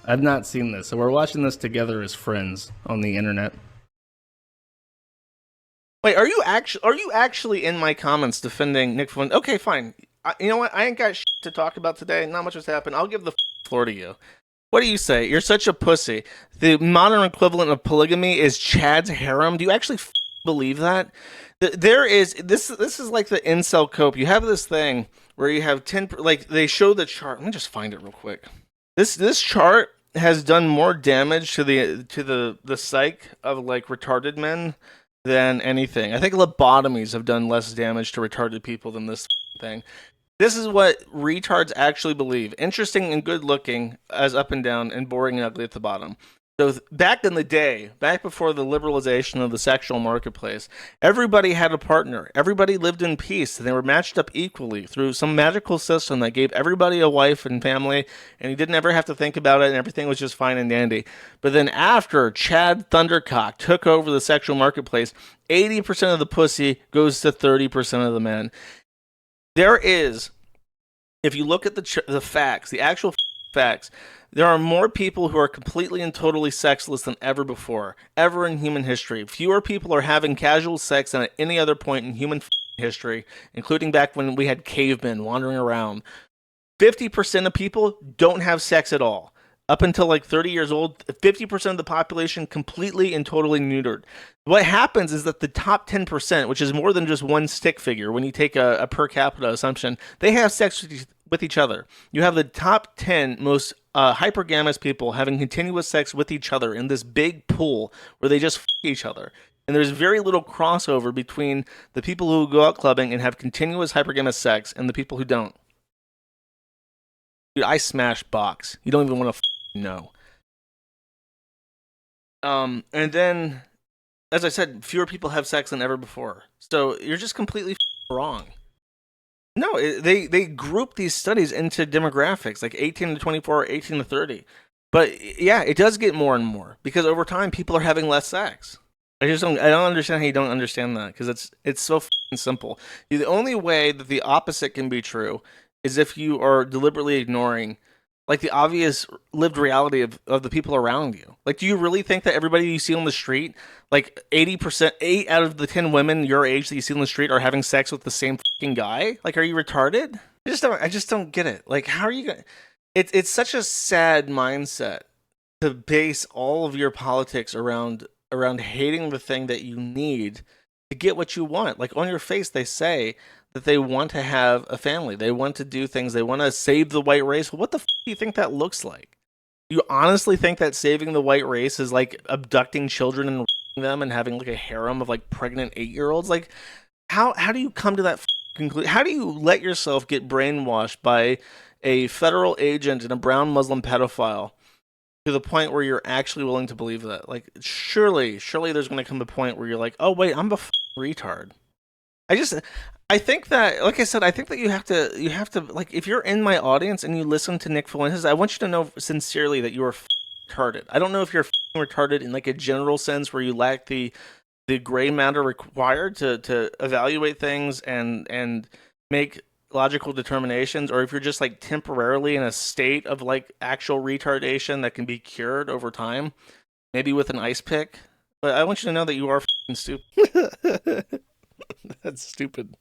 I've not seen this, so we're watching this together as friends on the internet. Wait, are you actually in my comments defending Nick Flynn? Okay, fine. You know what? I ain't got shit to talk about today. Not much has happened. I'll give the floor to you. What do you say? You're such a pussy. The modern equivalent of polygamy is Chad's harem. Do you actually believe that? There is this. This is like the incel cope. You have this thing where you have 10. Like they show the chart. Let me just find it real quick. This chart has done more damage to the psyche of like retarded men than anything. I think lobotomies have done less damage to retarded people than this thing. This is what retards actually believe. Interesting and good looking as up and down, and boring and ugly at the bottom. So back in the day, back before the liberalization of the sexual marketplace, everybody had a partner. Everybody lived in peace, and they were matched up equally through some magical system that gave everybody a wife and family, and you didn't ever have to think about it, and everything was just fine and dandy. But then after Chad Thundercock took over the sexual marketplace, 80% of the pussy goes to 30% of the men. There is, if you look at the facts, the actual facts, there are more people who are completely and totally sexless than ever before, ever in human history. Fewer people are having casual sex than at any other point in human history, including back when we had cavemen wandering around. 50% of people don't have sex at all. Up until like 30 years old, 50% of the population completely and totally neutered. What happens is that the top 10%, which is more than just one stick figure when you take a per capita assumption, they have sex with each other. You have the top 10 most hypergamous people having continuous sex with each other in this big pool where they just each other. And there's very little crossover between the people who go out clubbing and have continuous hypergamous sex and the people who don't. Dude, I smash box. You don't even want to know. And then, as I said, fewer people have sex than ever before. So you're just completely wrong. No, they group these studies into demographics, like 18 to 24, 18 to 30. But yeah, it does get more and more because over time people are having less sex. I don't understand how you don't understand that because it's so simple. The only way that the opposite can be true is if you are deliberately ignoring like the obvious lived reality of the people around you. Like, do you really think that everybody you see on the street, like 80%, 8 out of the 10 women your age that you see on the street are having sex with the same fucking guy? Like, are you retarded? I just don't get it. Like, how are you gonna? It's such a sad mindset to base all of your politics around hating the thing that you need to get what you want. Like on your face, they say that they want to have a family. They want to do things. They want to save the white race. Well, what the do you think that looks like? You honestly think that saving the white race is like abducting children and them and having like a harem of like pregnant 8-year-olds? Like, how do you come to that conclusion? How do you let yourself get brainwashed by a federal agent and a brown Muslim pedophile to the point where you're actually willing to believe that? Like, surely there's going to come a point where you're like, oh wait, I'm a retard. I just, I think that, like I said, I think that you have to, like, if you're in my audience and you listen to Nick Fuentes, I want you to know sincerely that you are retarded. I don't know if you're retarded in like a general sense where you lack the gray matter required to evaluate things and make logical determinations, or if you're just like temporarily in a state of like actual retardation that can be cured over time, maybe with an ice pick. But I want you to know that you are stupid. That's stupid.